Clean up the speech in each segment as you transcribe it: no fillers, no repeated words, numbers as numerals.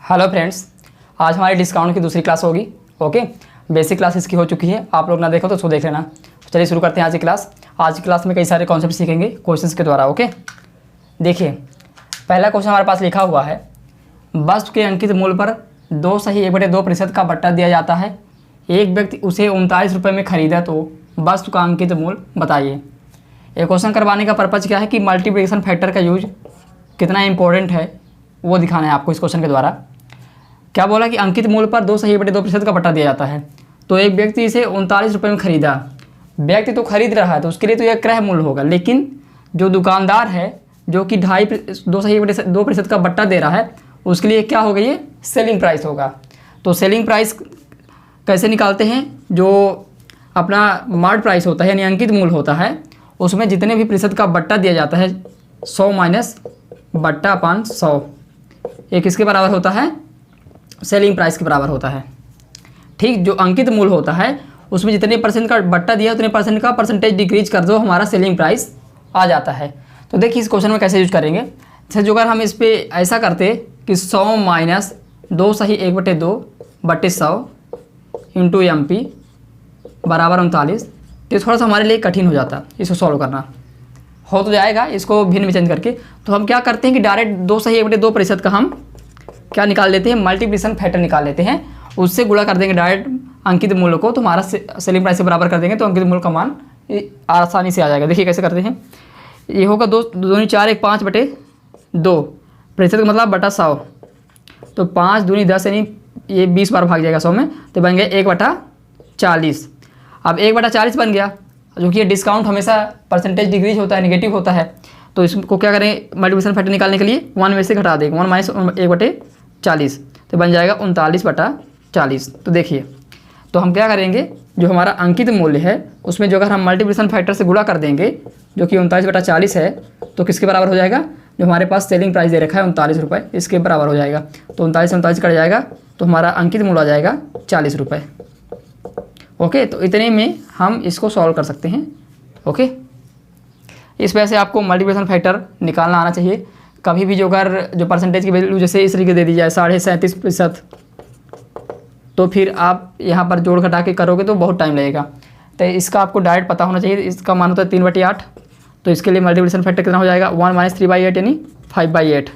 Hello friends, आज हमारी discount की दूसरी क्लास होगी। ओके, बेसिक क्लास इसकी हो चुकी है, आप लोग ना देखो तो उसको देख लेना। चलिए शुरू करते हैं आज की क्लास। आज की क्लास में कई सारे कॉन्सेप्ट सीखेंगे क्वेश्चंस के द्वारा। ओके, देखिए पहला क्वेश्चन हमारे पास लिखा हुआ है, वस्तु के अंकित मूल्य पर 2 सही 1/2% का बट्टा दिया जाता है। एक व्यक्ति उसे 39 रुपये में खरीदा तो वस्तु का अंकित मूल्य बताइए। ये क्वेश्चन करवाने का पर्पज़ क्या है कि मल्टीप्लिकेशन फैक्टर का यूज कितना इंपॉर्टेंट है वो दिखाना है आपको इस क्वेश्चन के द्वारा। क्या बोला कि अंकित मूल्य पर 2 सही 2% का बट्टा दिया जाता है। तो एक व्यक्ति इसे 39 रुपये में खरीदा। व्यक्ति तो खरीद रहा है तो उसके लिए तो यह क्रय मूल्य होगा, लेकिन जो दुकानदार है जो कि 2 सही 2% का बट्टा दे रहा है उसके लिए क्या होगा, ये सेलिंग प्राइस होगा। तो सेलिंग प्राइस कैसे निकालते हैं, जो अपना मार्ट प्राइस होता है यानी अंकित मूल्य होता है उसमें जितने भी प्रतिशत का बट्टा दिया जाता है 100 माइनस बट्टा अपान 100, ये किसके बराबर होता है, सेलिंग प्राइस के बराबर होता है। ठीक, जो अंकित मूल्य होता है उसमें जितने परसेंट का बट्टा दिया उतने परसेंट का परसेंटेज डिक्रीज कर दो, हमारा सेलिंग प्राइस आ जाता है। तो देखिए इस क्वेश्चन में कैसे यूज करेंगे। जैसे जो अगर हम इस पर ऐसा करते कि 100 माइनस 2 सही 1/2/100 इंटू MP बराबर 39, तो थोड़ा सा हमारे लिए कठिन हो जाता इसको सॉल्व करना। हो तो जाएगा इसको भिन्न में चेंज करके। तो हम क्या करते हैं कि डायरेक्ट 2 सही 1/2% का हम क्या निकाल लेते हैं, मल्टीप्लिकेशन फैक्टर निकाल लेते हैं, उससे गुणा कर देंगे डायरेक्ट अंकित मूल्य को, तो हमारा सेलिंग प्राइस से बराबर कर देंगे तो अंकित मूल्य का मान आसानी से आ जाएगा। देखिए कैसे करते हैं, ये होगा 2 दूनी 4 1 5/2 प्रतिशत का मतलब बटा 100, तो 5 दूनी 10 यानी ये 20 बार भाग जाएगा 100 में, तो बन गया 1/40। अब 1/40 बन गया, जो कि ये डिस्काउंट हमेशा परसेंटेज डिक्रीज होता है, नेगेटिव होता है। तो इसको क्या करें, मल्टीप्लिकेशन फैक्टर निकालने के लिए 1 में से घटा देंगे, 1 माइनस 1/40, तो बन जाएगा 39/40। तो देखिए, तो हम क्या करेंगे, जो हमारा अंकित मूल्य है उसमें जो अगर हम मल्टीप्लिकेशन फैक्टर से गुणा कर देंगे जो कि 39/40 है, तो किसके बराबर हो जाएगा, जो हमारे पास सेलिंग प्राइस दे रखा है 39 रुपये, इसके बराबर हो जाएगा। तो 39 से 39 कट जाएगा तो हमारा अंकित मूल्य आ जाएगा 40 रुपये। ओके, तो इतने में हम इसको सॉल्व कर सकते हैं। ओके, इस वजह से आपको मल्टीप्लिकेशन फैक्टर निकालना आना चाहिए। कभी भी जो अगर जो परसेंटेज की वैल्यू जैसे इस तरीके दे दी जाए 37.5%, तो फिर आप यहाँ पर जोड़ घटा के करोगे तो बहुत टाइम लगेगा। तो इसका आपको डायरेक्ट पता होना चाहिए। इसका मान होता है 3/8, तो इसके लिए मल्टीप्लिकेशन फैक्टर कितना हो जाएगा, 1 माइनस 3/8 यानी 5/8।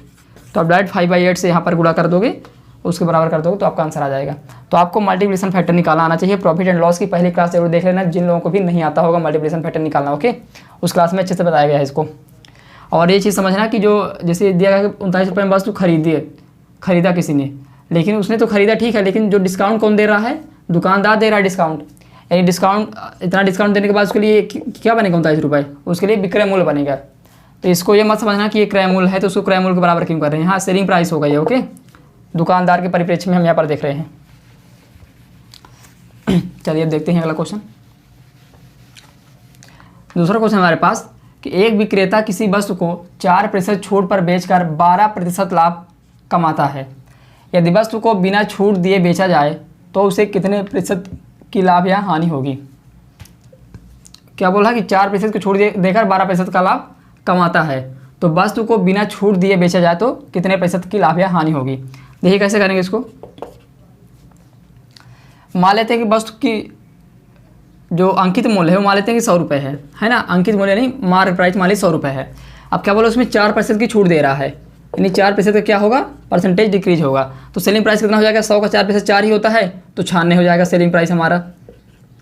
तो आप डायरेक्ट 5/8 से यहाँ पर गुणा कर दोगे, उसके बराबर कर दोगे तो आपका आंसर आ जाएगा। तो आपको मल्टीप्लिकेशन फैक्टर निकालना आना चाहिए। प्रॉफिट एंड लॉस की पहली क्लास जरूर देख लेना, जिन लोगों को भी नहीं आता होगा मल्टीप्लिकेशन फैक्टर निकालना। ओके, उस क्लास में अच्छे से बताया गया है इसको। और ये चीज़ समझना कि जो जैसे दिया गया कि 39 रुपये में वस्तु खरीदा किसी ने, लेकिन उसने तो खरीदा ठीक है, लेकिन जो डिस्काउंट कौन दे रहा है, दुकानदार दे रहा है डिस्काउंट। यानी डिस्काउंट, इतना डिस्काउंट देने के बाद उसके लिए क्या बनेगा 39 रुपये, उसके लिए विक्रय मूल्य बनेगा। तो इसको ये मत समझना कि ये क्रय मूल्य है तो उसको क्रय मूल्य के बराबर क्यों कर रहे हैं, हाँ सेलिंग प्राइस होगा ये। ओके, दुकानदार के परिप्रेक्ष्य में हम यहाँ पर देख रहे हैं। चलिए अब देखते हैं अगला क्वेश्चन। दूसरा क्वेश्चन हमारे पास कि एक विक्रेता किसी वस्तु को 4% छूट पर बेचकर 12% लाभ कमाता है। यदि वस्तु को बिना छूट दिए बेचा जाए तो उसे कितने प्रतिशत की लाभ या हानि होगी। क्या बोला कि 4% की छूट देकर 12% का लाभ कमाता है, तो वस्तु को बिना छूट दिए बेचा जाए तो कितने प्रतिशत की लाभ या हानि होगी। देखिए कैसे करेंगे इसको। मान लेते हैं कि वस्तु की जो अंकित मूल्य है वो मान लेते हैं कि 100 रुपये है ना, अंकित मूल्य नहीं मार्क प्राइस मान लीजिए 100 रुपये है। अब क्या बोला, उसमें 4% की छूट दे रहा है, यानी 4% का क्या होगा, परसेंटेज डिक्रीज होगा। तो सेलिंग प्राइस कितना हो जाएगा, 100 का 4% 4 ही होता है, तो 96 हो जाएगा सेलिंग प्राइस हमारा।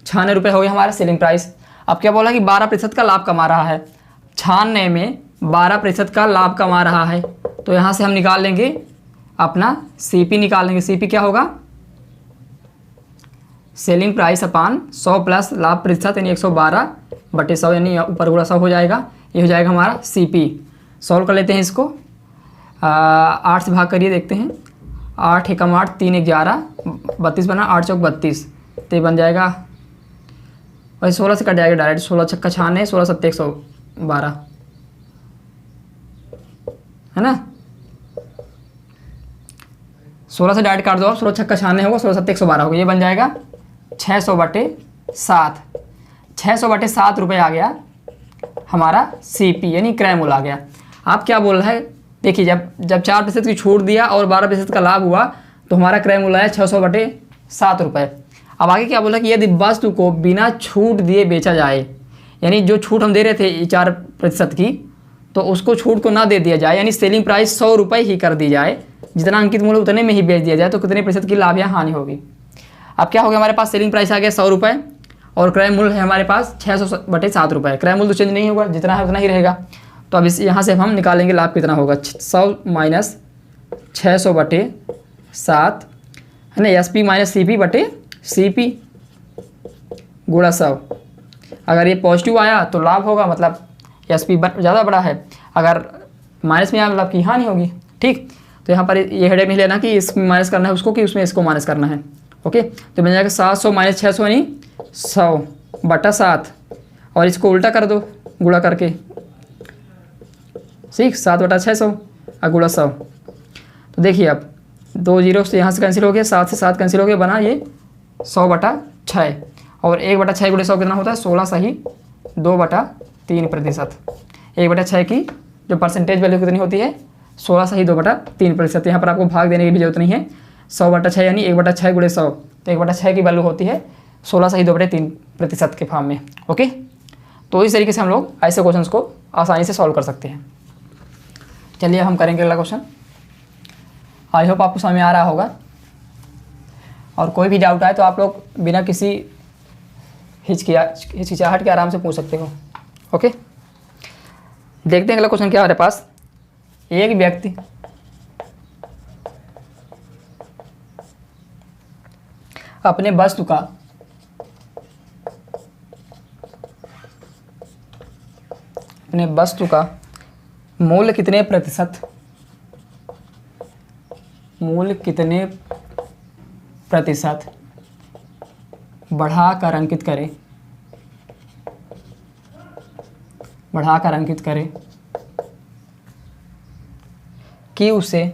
96 रुपये हो गया हमारा सेलिंग प्राइस। अब क्या बोला कि 12% का लाभ कमा रहा है, 96 में 12% का लाभ कमा रहा है, तो यहाँ से हम निकाल लेंगे अपना CP निकाल लेंगे। CP क्या होगा, सेलिंग प्राइस अपान 100 प्लस लाभ प्रतिशत यानी 112/100 यानी ऊपर गुणा 100 हो जाएगा। ये हो जाएगा हमारा CP। सॉल्व कर लेते हैं इसको। 8 से भाग करिए, देखते हैं। 8 एकम 8 3 11 32 बना, 8 चौक 32, तो ये बन जाएगा वही 16 से कट जाएगा डायरेक्ट, 16 छक्का 96, 16 सत्ते 112 है ना। 16 से डायरेक्ट काट दो, 16 छक्का 96 होगा, 16 सत्ते 112 होगा, ये बन जाएगा 600/7। 600/7 रुपये आ गया हमारा CP यानी क्रय मूल्य आ गया। आप क्या बोल रहा है, देखिए जब 4% की छूट दिया और 12% का लाभ हुआ तो हमारा क्रय मूल्य आया 600/7 रुपये। अब आगे क्या बोला कि यदि वस्तु को बिना छूट दिए बेचा जाए, यानी जो छूट हम दे रहे थे 4% की, तो उसको छूट को ना दे दिया जाए, यानी सेलिंग प्राइस 100 रुपये ही कर दी जाए, जितना अंकित मूल्य उतने में ही बेच दिया जाए, तो कितने प्रतिशत की लाभ या हानि होगी। अब क्या हो गया, हमारे पास सेलिंग प्राइस आ गया 100 रुपये और क्रय मूल्य है हमारे पास 600/7 रुपये। क्रय मूल्य तो चेंज नहीं होगा, जितना है उतना ही रहेगा। तो अब इस यहाँ से हम निकालेंगे लाभ कितना होगा, 100 माइनस 600/7 है ना, SP माइनस CP/CP गुणा 100। अगर ये पॉजिटिव आया तो लाभ होगा, मतलब SP ज़्यादा बड़ा है, अगर माइनस में आया मतलब की हानि होगी। ठीक, तो यहाँ पर ये हेडेक नहीं लेना कि इसमें माइनस करना है उसको कि उसमें इसको माइनस करना है। ओके, तो बन जाएगा 700 माइनस 600 यानी 100/7 और इसको उल्टा कर दो गुणा करके, ठीक, 7/600 और गुणा 100। तो देखिए अब 2 जीरो से यहाँ से कैंसिल हो गया, 7 से 7 कैंसिल हो गया, बना ये 100/6 और 1/6 गुणे 100 कितना होता है 16 सही 2/3%। 1/6 की जो परसेंटेज वैल्यू कितनी होती है 16 सही 2/3%। यहाँ पर आपको भाग देने की भी जरूरत नहीं है, 100/6 यानी 1/6 गुणे 100, तो 1/6 की वैल्यू होती है 16 सही 2/3% के फॉर्म में। ओके, तो इस तरीके से हम लोग ऐसे क्वेश्चंस को आसानी से सॉल्व कर सकते हैं। चलिए हम करेंगे अगला क्वेश्चन। आई होप आपको समझ में आ रहा होगा, और कोई भी डाउट आए तो आप लोग बिना किसी हिचकिचाहट के आराम से पूछ सकते हो। ओके, देखते हैं अगला क्वेश्चन क्या है हमारे पास। एक व्यक्ति अपने वस्तु का मूल्य कितने प्रतिशत बढ़ाकर अंकित करे कि उसे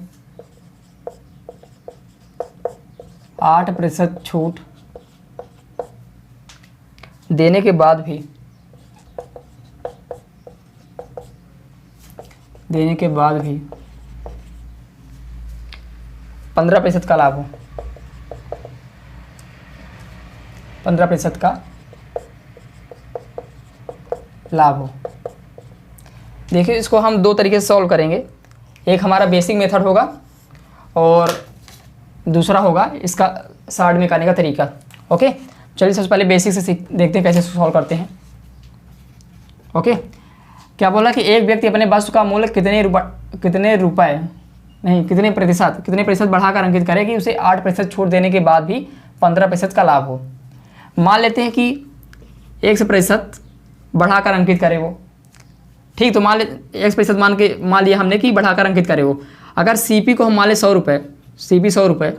8% छूट देने के बाद भी 15% का लाभ हो। 15% का लाभ हो। देखिए इसको हम दो तरीके से सॉल्व करेंगे, एक हमारा बेसिक मेथड होगा और दूसरा होगा इसका शार्ट में करने का तरीका। ओके, चलिए सबसे पहले बेसिक से देखते हैं कैसे सॉल्व करते हैं। ओके, क्या बोला कि एक व्यक्ति अपने वस्तु का मूल्य कितने प्रतिशत बढ़ाकर अंकित करे कि उसे 8% छूट देने के बाद भी 15% का लाभ हो। मान लेते हैं कि 1% बढ़ाकर अंकित करे वो, ठीक, तो मान 1% मान लिया हमने कि बढ़ाकर अंकित करे वो। अगर CP को हम मान ले 100 रुपये, CP 100 रुपये,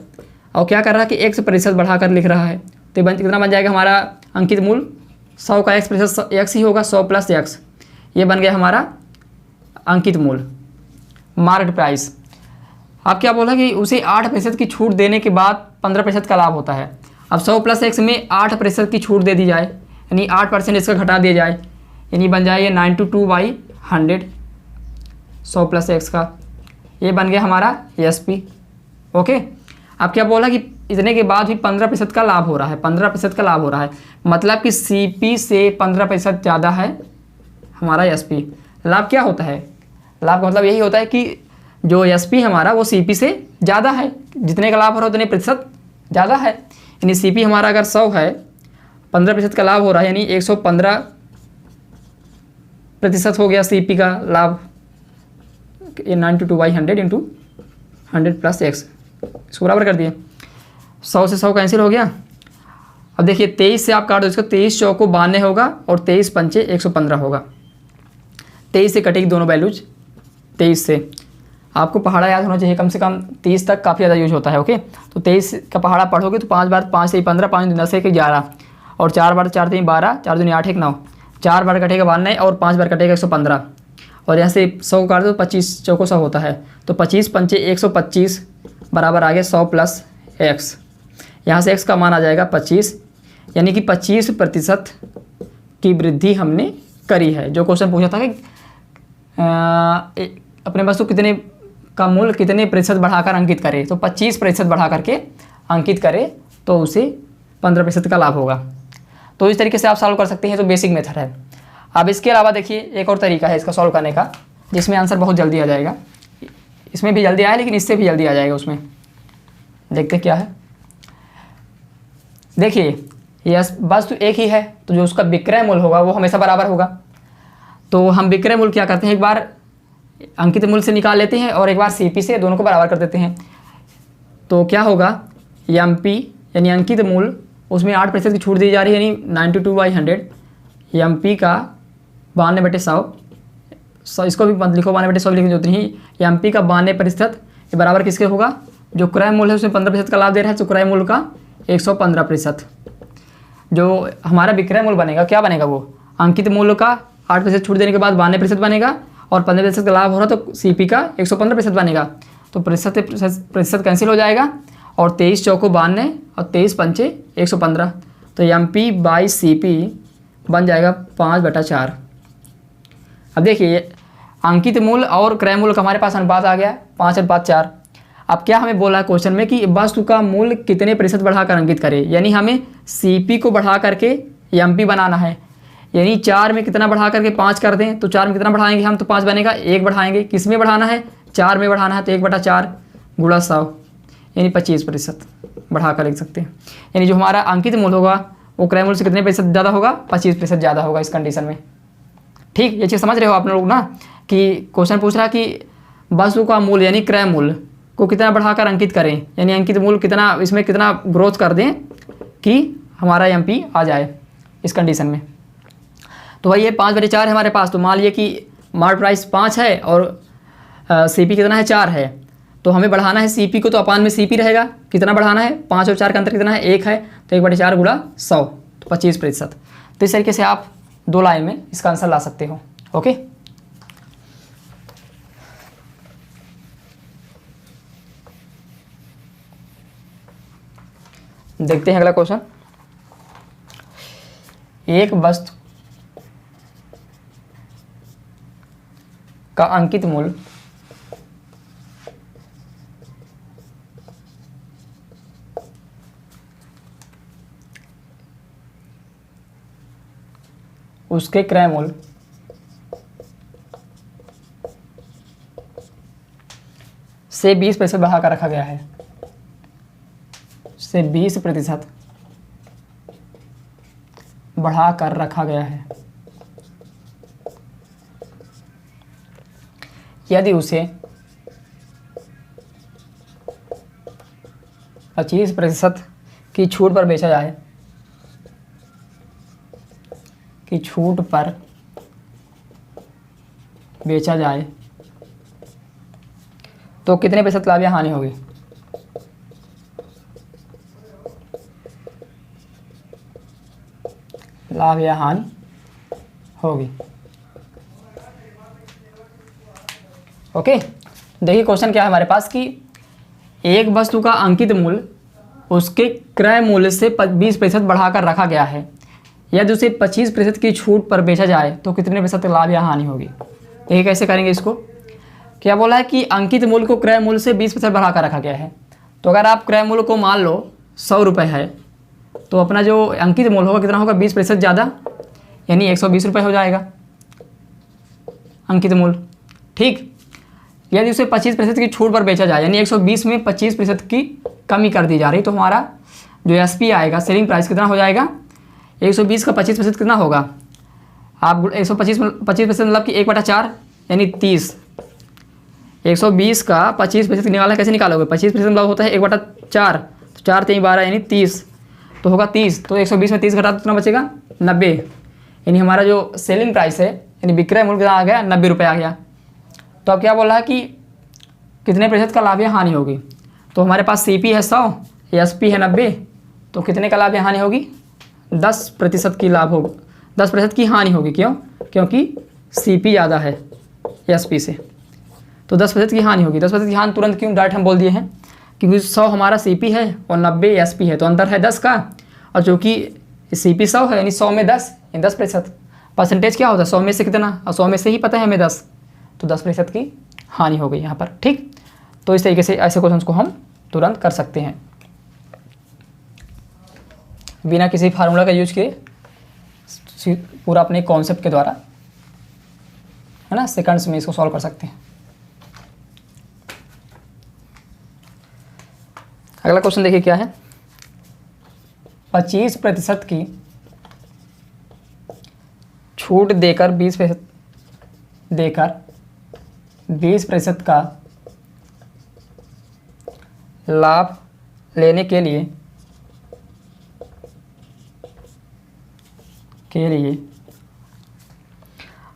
और क्या कर रहा है कि 1% बढ़ाकर लिख रहा है, तो कितना बन जाएगा हमारा अंकित मूल्य 100 का 1% x ही होगा, 100 + x, ये बन गया हमारा अंकित मूल्य, मार्केट प्राइस। अब क्या बोला कि उसे 8% की छूट देने के बाद 15% का लाभ होता है। अब 100 + x में 8% की छूट दे दी जाए, यानी 8% इसका घटा दिया जाए, यानी बन जाए ये 92/100 100 + x का, ये बन गया हमारा SP। ओके, अब क्या बोला कि इतने के बाद भी 15% का लाभ हो रहा है, 15% का लाभ हो रहा है, मतलब कि CP से 15% ज़्यादा है हमारा SP। लाभ क्या होता है, लाभ का मतलब यही होता है कि जो SP हमारा वो CP से ज़्यादा है, जितने का लाभ हो रहा है उतने प्रतिशत ज़्यादा है, यानी CP हमारा अगर 100 है, 15% का लाभ हो रहा है, यानी 115% हो गया CP का लाभ, 92/100 × 100 + x, इसको बराबर कर दिए, 100 से 100 कैंसिल हो गया। अब देखिए 23 से आप काट दो इसको, 23 चौको 92 होगा और 23 पंचे 115 होगा। 23 से कटेगी दोनों वैल्यूज, 23 से आपको पहाड़ा याद होना चाहिए, कम से कम 30 तक काफ़ी ज़्यादा यूज होता है। ओके, तो 23 का पहाड़ा पढ़ोगे तो 5 बार 5 से 15, 5 दूनी 10, 1 11, और 4 बार 4 3 12, 4 दूनी 8 1 9, 4 बार कटेगा 92 और 5 बार कटेगा 115, और यहाँ से 100 काट दो, 25 चौको 100 होता है, तो 25 पंचे 125 बराबर आ गया 100 + x। यहाँ से x का मान आ जाएगा 25, यानी कि 25% की वृद्धि हमने करी है। जो क्वेश्चन पूछा था कि अपने वस्तु कितने का मूल्य कितने प्रतिशत बढ़ाकर अंकित करे, तो 25% बढ़ा करके अंकित करे तो उसे 15% का लाभ होगा। तो इस तरीके से आप सॉल्व कर सकते हैं, तो बेसिक मेथड है। अब इसके अलावा देखिए एक और तरीका है इसका सॉल्व करने का, जिसमें आंसर बहुत जल्दी आ जाएगा। इसमें भी जल्दी आया लेकिन इससे भी जल्दी आ जाएगा। उसमें देखते क्या है। देखिए यह वस्तु एक ही है, तो जो उसका विक्रय मूल्य होगा वो हमेशा बराबर होगा। तो हम विक्रय मूल्य क्या करते हैं, एक बार अंकित मूल्य से निकाल लेते हैं और एक बार सीपी से, दोनों को बराबर कर देते हैं। तो क्या होगा, एमपी यानी अंकित मूल्य, उसमें 8% की छूट दी जा रही है, यानी 92/100। एमपी का 92/100, इसको भी मत लिखो, 92/100 लिखने की जरूरत नहीं। एमपी का 92% ये बराबर किसके होगा, जो क्रय मूल्य है उसमें 15% का लाभ दे रहा है, तो क्रय मूल्य का 115%। जो हमारा विक्रय मूल्य बनेगा क्या बनेगा, वो अंकित मूल्य का 8% छूट देने के बाद 92% बनेगा, और 15% का लाभ हो रहा तो सीपी का 115% बनेगा। तो प्रतिशत कैंसिल हो जाएगा, और 23 चौको 92 और 23 पंचे 115। तो एमपी बाई सीपी बन जाएगा 5/4। अब देखिए अंकित मूल्य और क्रय मूल्य का हमारे पास अनुपात आ गया 5/4। अब क्या हमें बोला है क्वेश्चन में कि वस्तु का मूल्य कितने प्रतिशत बढ़ाकर अंकित करे, यानी हमें सीपी को बढ़ा करके एमपी बनाना है। यानी 4 में कितना बढ़ा करके 5 कर दें, तो 4 में कितना बढ़ाएंगे हम, तो 5 बनेगा, 1 बढ़ाएंगे। किस में बढ़ाना है, 4 में बढ़ाना है, तो 1/4 गुणा 100 यानी 25% बढ़ा कर लिख सकते हैं। यानी जो हमारा अंकित मूल्य होगा वो क्रय मूल्य से कितने प्रतिशत ज़्यादा होगा, 25% ज़्यादा होगा इस कंडीशन में। ठीक, ये चीज़ समझ रहे हो आप लोग ना, कि क्वेश्चन पूछ रहा है कि वस्तु का मूल्य यानी क्रय मूल्य को कितना बढ़ाकर अंकित करें, यानी अंकित मूल्य कितना, इसमें कितना ग्रोथ कर दें कि हमारा एमपी आ जाए इस कंडीशन में। तो भाई ये 5/4 है हमारे पास। तो मान लीजिए कि मार्क प्राइस 5 है और सीपी कितना है, 4 है। तो हमें बढ़ाना है सीपी को, तो अपान में सीपी रहेगा, कितना बढ़ाना है, 5 और 4 का अंतर कितना है, 1 है, तो 1/4 गुणा 100, तो 25%। तो इस तरीके से आप 2 लाइन में इसका आंसर ला सकते हो। ओके, देखते हैं अगला क्वेश्चन। एक वस्तु का अंकित मूल्य उसके क्रय मूल्य से 20% बढ़ाकर रखा गया है, से 20% बढ़ाकर रखा गया है। यदि उसे 25% की छूट पर बेचा जाए, की छूट पर बेचा जाए तो कितने प्रतिशत लाभ या हानि होगी। लाभ या हानि होगी। ओके, देखिए क्वेश्चन क्या है हमारे पास कि एक वस्तु का अंकित मूल्य उसके क्रय मूल्य से 20% बढ़ाकर रखा गया है। यदि उसे 25% की छूट पर बेचा जाए तो कितने प्रतिशत लाभ या हानि होगी। देखिए कैसे करेंगे इसको। क्या बोला है कि अंकित मूल्य को क्रय मूल्य से 20% बढ़ाकर रखा गया है। तो अगर आप क्रय मूल्य को मान लो 100 रुपये है, तो अपना जो अंकित मूल्य होगा कितना होगा, 20% ज़्यादा, यानी 120 रुपये हो जाएगा अंकित मूल्य। ठीक, यदि उसे 25% की छूट पर बेचा जाए, यानी 120 में 25% की कमी कर दी जा रही, तो हमारा जो एसपी आएगा, सेलिंग प्राइस कितना हो जाएगा, 120 का 25% कितना होगा, आप 125% मतलब कि 1/4 यानी 30। 120 का 25% निकालना कैसे निकालोगे, 25% मतलब होता है 1/4, तो 4 3 12 यानी 30, तो होगा 30। तो 120 में 30 घटा तो कितना बचेगा, 90। यानी हमारा जो सेलिंग प्राइस है यानी विक्रय मूल्य कितना आ गया, 90 रुपये आ गया। तो अब क्या बोल रहा है कि कितने प्रतिशत का लाभ या हानि होगी। तो हमारे पास सीपी है 100, एसपी है 90, तो कितने का लाभ या हानि होगी, 10% की लाभ होगा, 10% की हानि होगी। क्यों, क्योंकि सीपी ज़्यादा है एसपी से, तो 10% की हानि होगी। 10% की हानि तुरंत क्यों, डायरेक्ट हम बोल दिए हैं, क्योंकि 100 हमारा सीपी है और 90 एसपी है, तो अंतर है 10 का। और चूँकि सीपी 100 है यानी 100 में 10 यानी 10%। परसेंटेज क्या होता है, 100 में से कितना, और 100 में से ही पता है हमें 10, तो 10% की हानि हो गई यहाँ पर। ठीक, तो इस तरीके से ऐसे क्वेश्चन को हम तुरंत कर सकते हैं बिना किसी फार्मूला का यूज किए, पूरा अपने कॉन्सेप्ट के द्वारा, है ना, सेकंड्स में इसको सॉल्व कर सकते हैं। अगला क्वेश्चन देखिए क्या है। 25% की छूट देकर 20% का लाभ लेने के लिए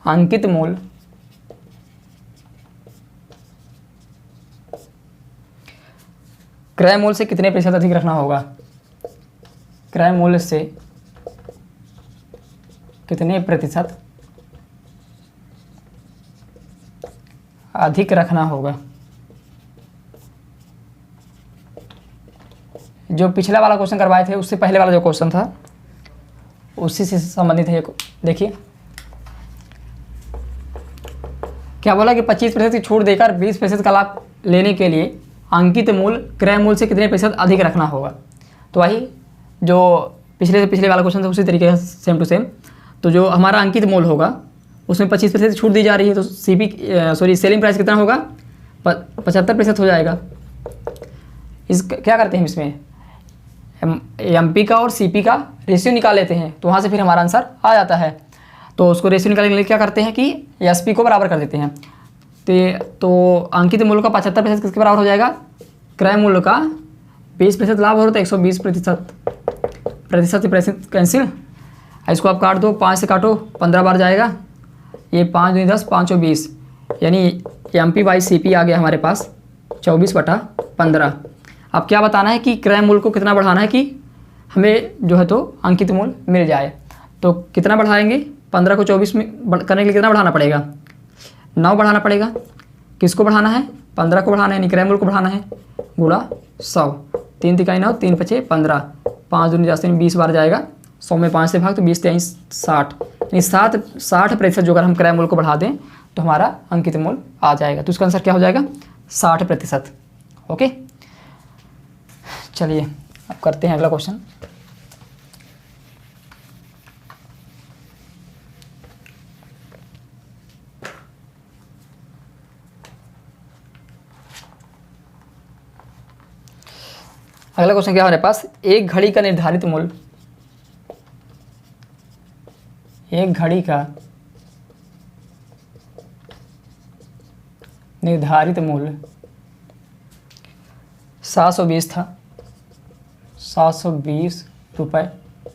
अंकित मूल्य क्रय मूल्य से कितने प्रतिशत अधिक रखना होगा? क्रय मूल्य से कितने प्रतिशत अधिक रखना होगा? जो पिछला वाला क्वेश्चन करवाए थे उससे पहले वाला जो क्वेश्चन था उसी से संबंधित है। देखिए क्या बोला कि 25% की छूट देकर 20% का लाभ लेने के लिए अंकित मूल्य क्रय मूल्य से कितने प्रतिशत अधिक रखना होगा। तो वही जो पिछले वाला क्वेश्चन था उसी तरीके से सेम टू सेम। तो जो हमारा अंकित मूल्य होगा उसमें 25% छूट दी जा रही है, तो सेलिंग प्राइस कितना होगा? 75% हो जाएगा। क्या करते हैं इसमें, एमपी का और सीपी का रेशियो निकाल लेते हैं, तो वहाँ से फिर हमारा आंसर आ जाता है। तो उसको रेशियो निकालने के लिए क्या करते हैं कि एसपी को बराबर कर देते हैं। तो अंकित मूल्य का 75% किसके बराबर हो जाएगा? क्रय मूल्य का 20% लाभ हो रहा है तो 120% कैंसिल। इसको आप काट दो, 5 से काटो 15 बार जाएगा, ये 5 दूनी 10, 5 और 20, यानी एमपी बाई सीपी आ गया हमारे पास 24/15। अब क्या बताना है कि क्रय मूल्य को कितना बढ़ाना है कि हमें जो है तो अंकित मूल्य मिल जाए। तो कितना बढ़ाएंगे? 15 को 24 में करने के लिए कितना बढ़ाना पड़ेगा? 9 बढ़ाना पड़ेगा। किसको बढ़ाना है? 15 को बढ़ाना है, यानी क्रय मूल्य को बढ़ाना है, गुणा 100। 3 तिकाई 9, 3 पचे 15, 5 दूनी 10, 20 बार जाएगा। 100 में 5 से भाग तो 20 23 60, यानी 60% जो अगर हम क्रय मूल्य को बढ़ा दें तो हमारा अंकित मूल्य आ जाएगा। तो इसका आंसर क्या हो जाएगा? 60%। ओके, चलिए अब करते हैं अगला क्वेश्चन। अगला क्वेश्चन क्या है हमारे पास? एक घड़ी का निर्धारित मूल्य 720 था, 720 रुपये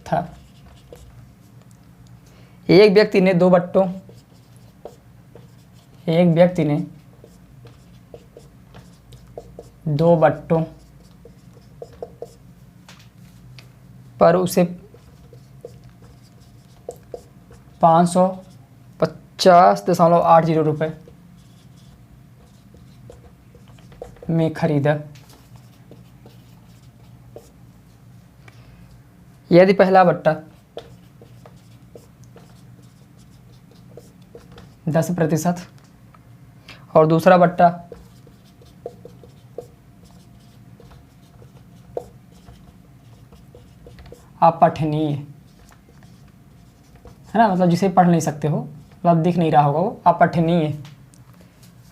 था। एक व्यक्ति ने दो बट्टों पर उसे 550.80 रुपये में खरीदा। यदि पहला बट्टा 10% और दूसरा बट्टा अपठनीय है ना, मतलब जिसे पढ़ नहीं सकते हो, मतलब दिख नहीं रहा होगा, वो अपठनीय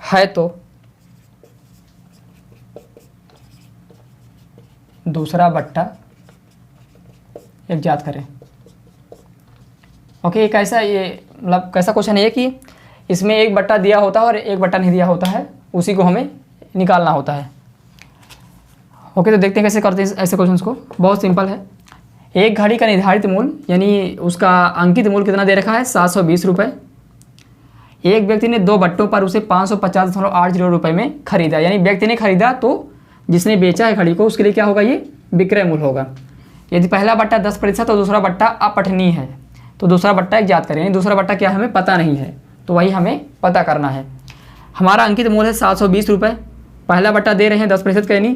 है, तो दूसरा बट्टा ज्ञात करें। ओके, एक ऐसा ये मतलब कैसा क्वेश्चन है कि इसमें एक बट्टा दिया होता है और एक बट्टा नहीं दिया होता है, उसी को हमें निकालना होता है। ओके, तो देखते हैं कैसे करते हैं ऐसे क्वेश्चंस को। बहुत सिंपल है। एक घड़ी का निर्धारित मूल्य यानी उसका अंकित मूल्य कितना दे रखा है? 720 रुपये। एक व्यक्ति ने दो बट्टों पर उसे 550.80 रुपये में खरीदा, यानी व्यक्ति ने खरीदा तो जिसने बेचा है घड़ी को उसके लिए क्या होगा? ये विक्रय मूल्य होगा। यदि पहला बट्टा 10% और दूसरा बट्टा अपठनीय है तो दूसरा बट्टा ज्ञात करें, यानी दूसरा बट्टा क्या हमें पता नहीं है, तो वही हमें पता करना है। हमारा अंकित मूल्य है 720 रुपये, पहला बट्टा दे रहे हैं 10% का, यानी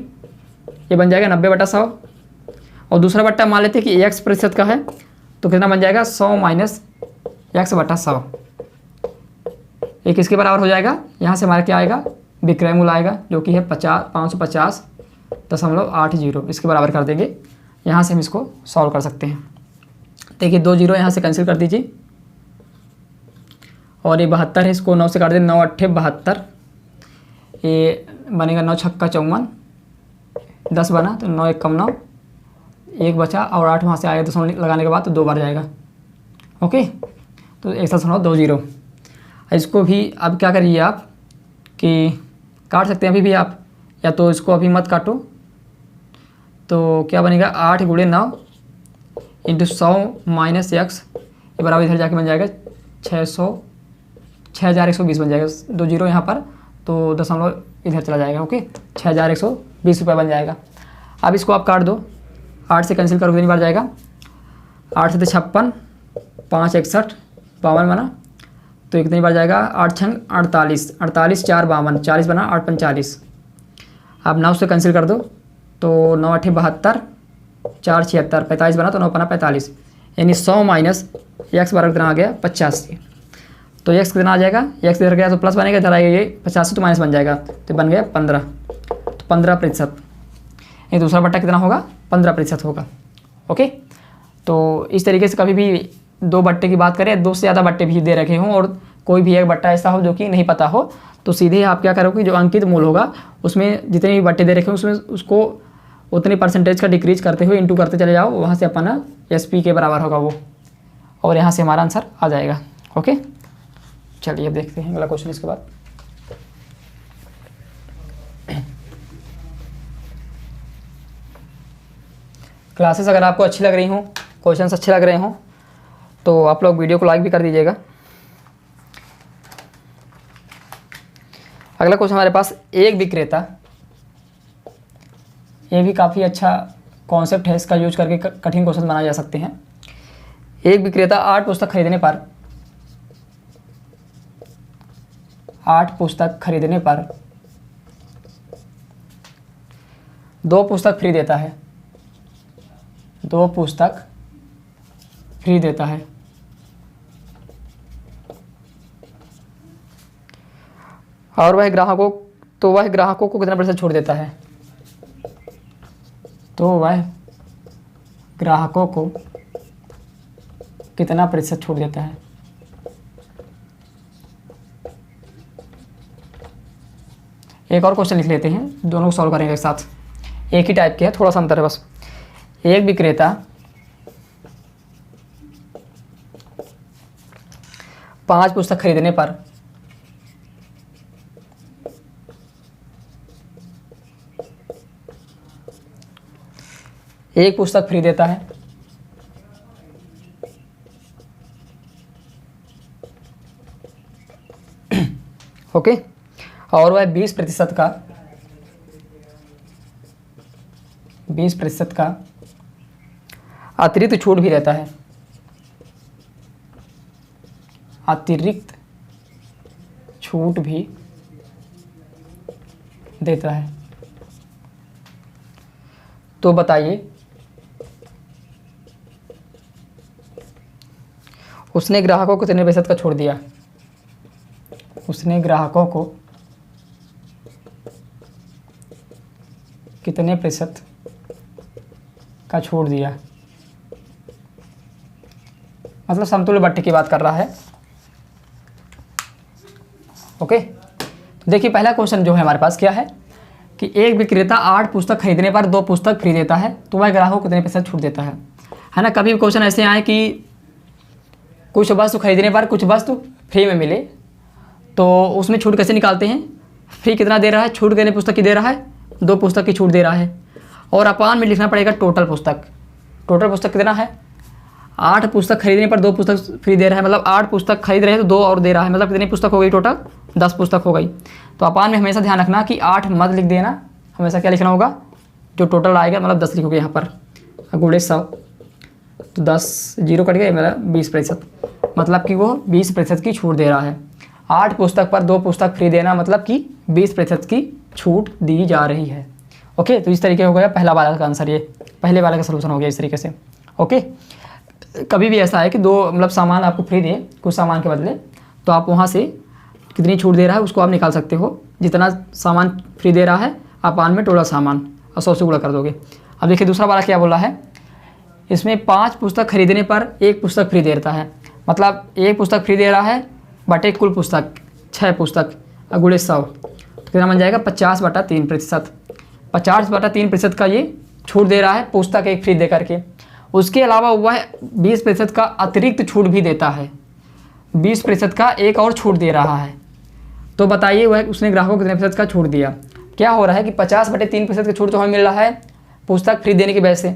ये बन जाएगा 90/100, और दूसरा बट्टा मान लेते हैं कि 1% का है, तो कितना बन जाएगा? 100 माइनस x/100। ये किसके बराबर हो जाएगा? यहाँ से हमारा क्या आएगा? विक्रय मूल्य आएगा जो कि है 550.80 इसके बराबर कर देंगे। यहाँ से हम इसको सॉल्व कर सकते हैं। देखिए 2 जीरो यहाँ से कैंसिल कर दीजिए और ये 72 है, इसको 9 से काट दें, 9 अट्ठे 72, ये बनेगा 9 छक्का 54, 10 बना तो 9 एक कम 9, 1 बचा और 8 वहाँ से आएगा, दशमलव लगाने के बाद तो 2 बार जाएगा। ओके, तो 1.20। इसको भी अब क्या करिए आप कि काट सकते हैं अभी भी आप, या तो इसको अभी मत काटो, तो क्या बनेगा 8 गुणे 9 इंटू 100 माइनस x, ये बराबर इधर जाके बन जाएगा 6120 बन जाएगा। 2 जीरो यहाँ पर तो दशमलव इधर चला जाएगा। ओके, 6120 रुपये बन जाएगा। अब इसको आप काट दो, 8 से कैंसिल करोगे कितनी बार जाएगा, 8 से 56, 5 61 52 बना तो कितनी बार जाएगा, 8 छंग 48, 48 4 52, 40 बना, 8 45। अब 9 से कैंसिल कर दो तो 9 अट्ठे 72, 4 76, 45 बना तो 9 बना 45, यानी 100 माइनस x बराबर कितना आ गया 85। तो x कितना आ जाएगा, x इधर गया तो प्लस बनेगा, इधर आएगा ये 85 तो माइनस बन जाएगा, तो बन गया 15, तो 15%। ये दूसरा बट्टा कितना होगा, 15% होगा। ओके, तो इस तरीके से कभी भी 2 बट्टे की बात करें, 2 से ज़्यादा बट्टे भी दे रखे हों और कोई भी एक बट्टा ऐसा हो जो कि नहीं पता हो, तो सीधे आप क्या करोगे, जो अंकित मूल्य होगा उसमें जितने भी बट्टे दे रखे हों उसमें उसको उतने परसेंटेज का डिक्रीज करते हुए इंटू करते चले जाओ, वहाँ से अपना SP के बराबर होगा वो, और यहाँ से हमारा आंसर आ जाएगा। ओके, चलिए अब देखते हैं अगला क्वेश्चन इसके बाद। क्लासेस अगर आपको अच्छी लग रही हों, क्वेश्चंस अच्छे लग रहे हों तो आप लोग वीडियो को लाइक भी कर दीजिएगा। अगला क्वेश्चन हमारे पास, एक विक्रेता, ये भी काफ़ी अच्छा कॉन्सेप्ट है, इसका यूज करके कठिन क्वेश्चन बनाए जा सकते हैं। एक विक्रेता 8 पुस्तक खरीदने पर 2 पुस्तक फ्री देता है, 2 पुस्तक फ्री देता है। और वह ग्राहकों को कितना प्रतिशत छूट देता है, तो वह ग्राहकों को कितना प्रतिशत छूट देता है। एक और क्वेश्चन लिख लेते हैं, दोनों को सॉल्व करेंगे एक साथ, एक ही टाइप के है, थोड़ा सा अंतर है बस। एक विक्रेता 5 पुस्तक खरीदने पर 1 पुस्तक फ्री देता है। ओके, और वह 20% का अतिरिक्त छूट भी रहता है, अतिरिक्त छूट भी देता है। तो बताइए उसने ग्राहकों को कितने प्रतिशत का छोड़ दिया, उसने ग्राहकों को कितने प्रतिशत का छोड़ दिया, मतलब समतुल्य बट्टे की बात कर रहा है। ओके, तो देखिए पहला क्वेश्चन जो है हमारे पास क्या है कि एक विक्रेता 8 पुस्तक खरीदने पर 2 पुस्तक फ्री देता है, तो वह ग्राहकों को कितने प्रतिशत छूट देता है ना। कभी भी क्वेश्चन ऐसे आए कि कुछ वस्तु खरीदने पर कुछ वस्तु फ्री में मिले, तो उसमें छूट कैसे निकालते हैं, फ्री कितना दे रहा है, छूट कितने पुस्तक की दे रहा है, 2 पुस्तक की छूट दे रहा है, और अपान में लिखना पड़ेगा टोटल पुस्तक। टोटल पुस्तक कितना है, 8 पुस्तक खरीदने पर 2 पुस्तक फ्री दे रहा है, मतलब 8 पुस्तक खरीद रहे हैं तो 2 और दे रहा है, मतलब कितनी पुस्तक हो गई टोटल, 10 पुस्तक हो गई। तो अपान में हमेशा ध्यान रखना कि 8 मत लिख देना, हमेशा क्या लिखना होगा, जो टोटल आएगा मतलब 10 लिखोगे यहाँ पर, गुणे 100 तो 10 जीरो कट गए, मेरा 20%, मतलब कि वो 20% की छूट दे रहा है। 8 पुस्तक पर 2 पुस्तक फ्री देना मतलब कि 20% की छूट दी जा रही है। ओके, तो इस तरीके हो गया पहला वाला का आंसर, ये पहले वाले का सलूशन हो गया इस तरीके से। ओके, कभी भी ऐसा है कि 2 मतलब सामान आपको फ्री दे कुछ सामान के बदले, तो आप वहाँ से कितनी छूट दे रहा है उसको आप निकाल सकते हो। जितना सामान फ्री दे रहा है अपान में टोटल सामान, और 100 से गुणा कर दोगे। अब देखिए दूसरा वाला क्या बोला है, इसमें 5 पुस्तक खरीदने पर 1 पुस्तक फ्री देता है, मतलब 1 पुस्तक फ्री दे रहा है बटे कुल पुस्तक 6 पुस्तक गुणे 100, तो कितना बन जाएगा 50/3%। 50/3% का ये छूट दे रहा है पुस्तक एक फ्री दे करके। उसके अलावा वह 20% का अतिरिक्त छूट भी देता है, 20% का एक और छूट दे रहा है। तो बताइए वह उसने ग्राहकों को कितने प्रतिशत का छूट दिया। क्या हो रहा है कि 50/3% का छूट तो हमें मिल रहा है पुस्तक फ्री देने की वजह से,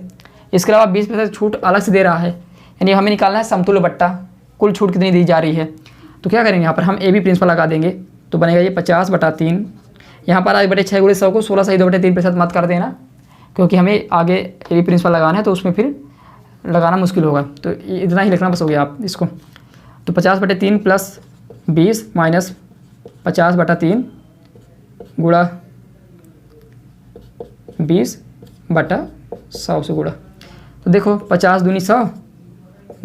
इसके अलावा 20% छूट अलग से दे रहा है, यानी हमें निकालना है समतुल्य बट्टा, कुल छूट कितनी दी जा रही है। तो क्या करेंगे यहाँ पर हम ए बी प्रिंसिपल लगा देंगे, तो बनेगा ये 50/3। यहाँ पर आज बटे 6 गुणे 100 को 16 सही 2/3% मत कर देना, क्योंकि हमें आगे ए बी प्रिंसिपल लगाना है तो उसमें फिर लगाना मुश्किल होगा, तो इतना ही लिखना बस हो गया आप इसको। तो 50/3 प्लस 20 माइनस 50/3 गुणा 20/100 से गुणा। तो देखो 50 दूनी 100,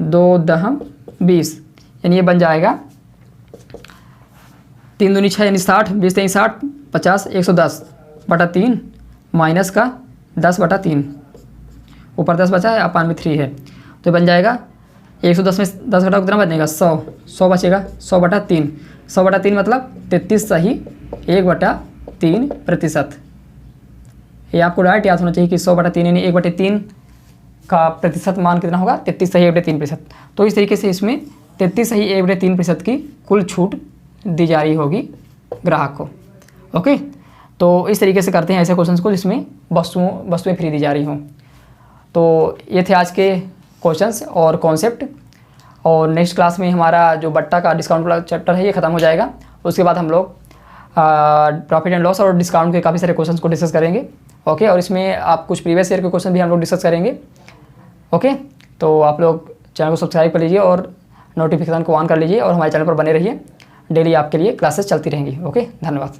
2 दहम 20, यानी ये बन जाएगा 3 दूनी 6 यानी 60, 20 3 60, 50 110/3 माइनस का 10/3, ऊपर 10 बचा है अपान में 3 है, तो बन जाएगा 110 में 10 घटाओ कितना बचेगा 100 बचेगा 100/3, 100/3 मतलब 33 सही 1/3%। ये आपको डायरेक्ट याद होना चाहिए कि 100/3 यानी 1/3 का प्रतिशत मान कितना होगा 33 सही 1/3%। तो इस तरीके से इसमें 33 सही 1/3% की कुल छूट दी जा रही होगी ग्राहक को। ओके, तो इस तरीके से करते हैं ऐसे क्वेश्चंस को जिसमें वस्तुएं फ्री दी जा रही हों। तो ये थे आज के क्वेश्चंस और कॉन्सेप्ट, और नेक्स्ट क्लास में हमारा जो बट्टा का डिस्काउंट वाला चैप्टर है ये ख़त्म हो जाएगा। उसके बाद हम लोग प्रॉफिट एंड लॉस और डिस्काउंट के काफ़ी सारे क्वेश्चंस को डिस्कस करेंगे। ओके, और इसमें आप कुछ प्रीवियस ईयर के क्वेश्चन भी हम लोग डिस्कस करेंगे। ओके, तो आप लोग चैनल को सब्सक्राइब कर लीजिए और नोटिफिकेशन को ऑन कर लीजिए, और हमारे चैनल पर बने रहिए, डेली आपके लिए क्लासेस चलती रहेंगी। ओके, धन्यवाद।